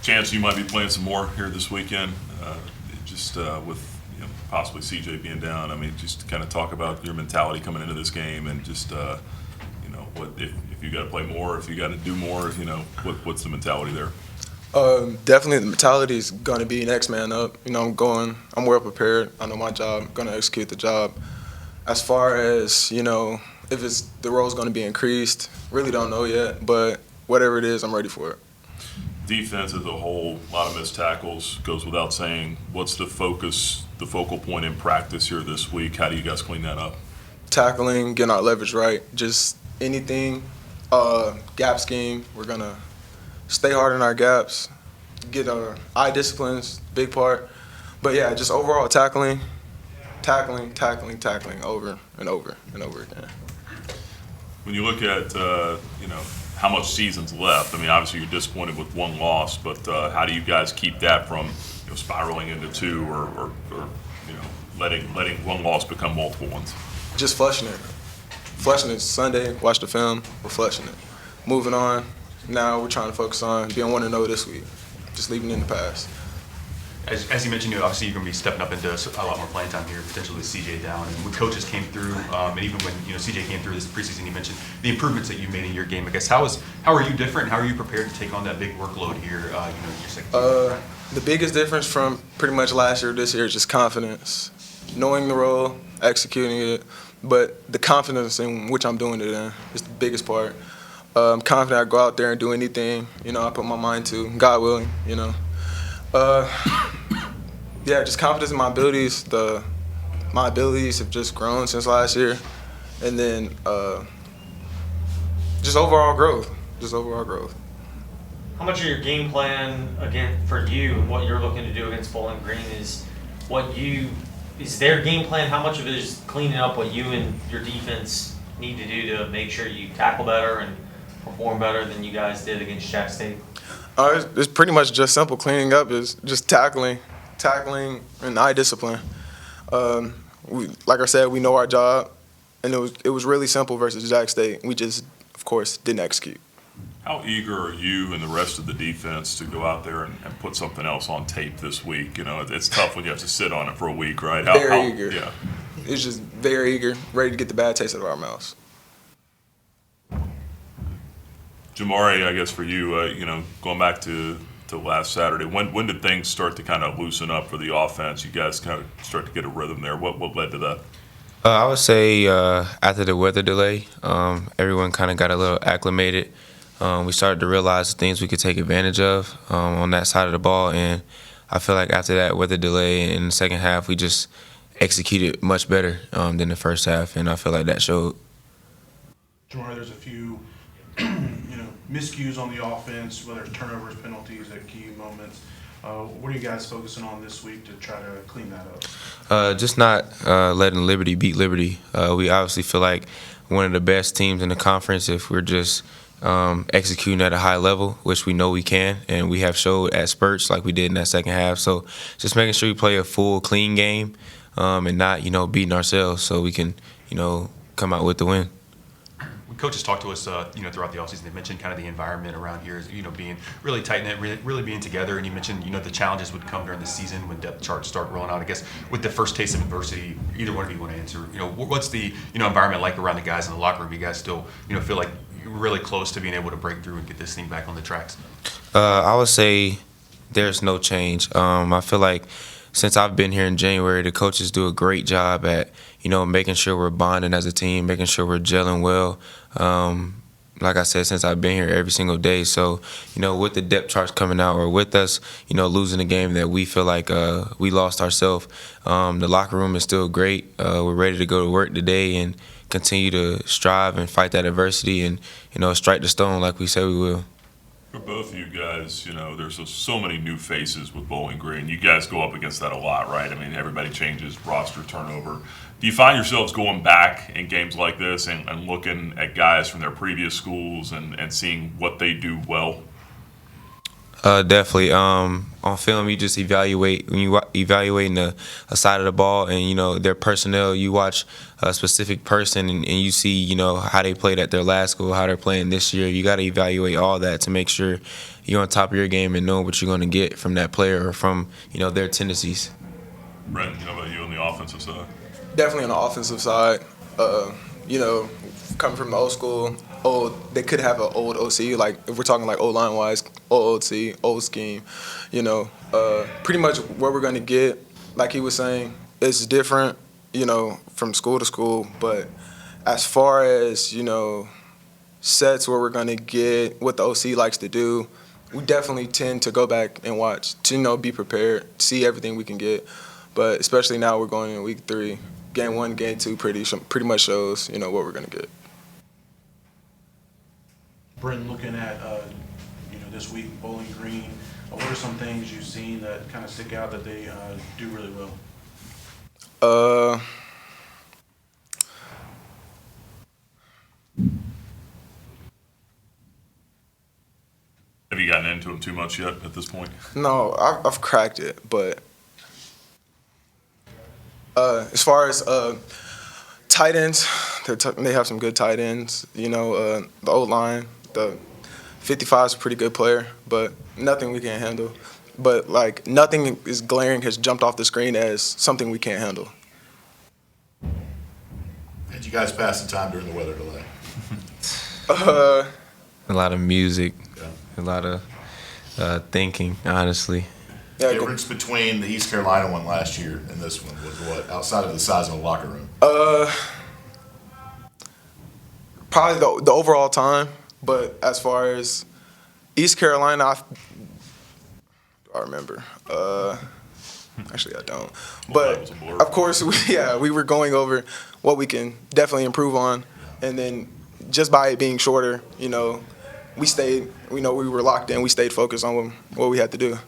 chance you might be playing some more here this weekend, with possibly CJ being down. I mean, just kind of talk about your mentality coming into this game and just what if you got to play more, if you got to do more, what's the mentality there? Definitely the mentality is going to be next man up. I'm well prepared. I know my job. I'm going to execute the job. As far as, if the role's going to be increased, really don't know yet, but whatever it is, I'm ready for it. Defense as a whole, a lot of missed tackles, goes without saying. What's the focal point in practice here this week? How do you guys clean that up? Tackling, getting our leverage right, just anything, gap scheme. We're going to stay hard in our gaps, get our eye disciplines, big part. But yeah, just overall tackling over and over and over again. When you look at, how much season's left, I mean, obviously you're disappointed with one loss, but how do you guys keep that from spiraling into two or letting one loss become multiple ones? Just flushing it. Flushing it Sunday, watch the film, we're flushing it. Moving on, now we're trying to focus on being 1-0 this week, just leaving it in the past. As you mentioned, obviously you're going to be stepping up into a lot more playing time here, potentially with CJ down. And when coaches came through, and even when CJ came through this preseason, you mentioned the improvements that you made in your game. I guess how are you different? How are you prepared to take on that big workload here? Your second season? The biggest difference from pretty much last year to this year is just confidence, knowing the role, executing it, but the confidence in which I'm doing it in is the biggest part. I'm confident I go out there and do anything I put my mind to, God willing. Yeah, just confidence in my abilities. My abilities have just grown since last year, and then just overall growth. How much of your game plan again for you and what you're looking to do against Bowling Green is their game plan? How much of it is cleaning up what you and your defense need to do to make sure you tackle better and perform better than you guys did against Jack State? It's pretty much just simple. Cleaning up is just tackling, and eye discipline. Like I said, we know our job, and it was really simple versus Jack State. We just, of course, didn't execute. How eager are you and the rest of the defense to go out there and put something else on tape this week? It's tough when you have to sit on it for a week, right? Very eager. Yeah. It's just very eager, ready to get the bad taste out of our mouths. Jamari, I guess for you, going back to last Saturday, when did things start to kind of loosen up for the offense? You guys kind of start to get a rhythm there. What led to that? I would say after the weather delay, everyone kind of got a little acclimated. We started to realize the things we could take advantage of on that side of the ball, and I feel like after that weather delay in the second half, we just executed much better than the first half, and I feel like that showed. Jamari, there's a few miscues on the offense, whether it's turnovers, penalties at key moments. What are you guys focusing on this week to try to clean that up? Just not letting Liberty beat Liberty. We obviously feel like one of the best teams in the conference if we're just executing at a high level, which we know we can, and we have showed at spurts like we did in that second half. So just making sure we play a full, clean game and not, beating ourselves so we can, come out with the win. Coaches talked to us, throughout the offseason. They mentioned kind of the environment around here is, being really tight-knit, really being together. And you mentioned, the challenges would come during the season when depth charts start rolling out. I guess with the first taste of adversity, either one of you want to answer. What's the, environment like around the guys in the locker room? You guys still, feel like you're really close to being able to break through and get this thing back on the tracks? I would say there's no change. I feel like since I've been here in January, the coaches do a great job at, making sure we're bonding as a team, making sure we're gelling well. Like I said, since I've been here every single day. So, with the depth charts coming out or with us, losing a game that we feel like we lost ourselves, the locker room is still great. We're ready to go to work today and continue to strive and fight that adversity and, strike the stone like we said we will. For both of you guys, there's so many new faces with Bowling Green. You guys go up against that a lot, right? I mean, everybody changes, roster turnover. Do you find yourselves going back in games like this and looking at guys from their previous schools and seeing what they do well? Definitely. On film, you just evaluate when you evaluating a side of the ball, and their personnel. You watch a specific person, and you see how they played at their last school, how they're playing this year. You got to evaluate all that to make sure you're on top of your game and know what you're going to get from that player or from their tendencies. Brenton, how about you on the offensive side? Definitely on the offensive side, coming from the old school, they could have an old OC, like if we're talking like O-line wise, old OC, old scheme, pretty much what we're going to get, like he was saying, is different, from school to school. But as far as, sets where we're going to get what the OC likes to do, we definitely tend to go back and watch, to, be prepared, see everything we can get. But especially now we're going in week 3. Game 1, game 2 pretty much shows, what we're going to get. Brenton, looking at this week, Bowling Green, what are some things you've seen that kind of stick out that they do really well? Have you gotten into them too much yet at this point? No, I've cracked it, but as far as tight ends, they have some good tight ends. The O-line, the 55 is a pretty good player, but nothing we can't handle. But, nothing is glaring has jumped off the screen as something we can't handle. How'd you guys pass the time during the weather delay? A lot of music, Yeah. a lot of thinking, honestly. Yeah, The difference between the East Carolina one last year and this one was what, outside of the size of a locker room? probably the overall time, but as far as East Carolina, I remember. Actually, I don't. But of course, we were going over what we can definitely improve on, and then just by it being shorter, we stayed. We were locked in. We stayed focused on what we had to do.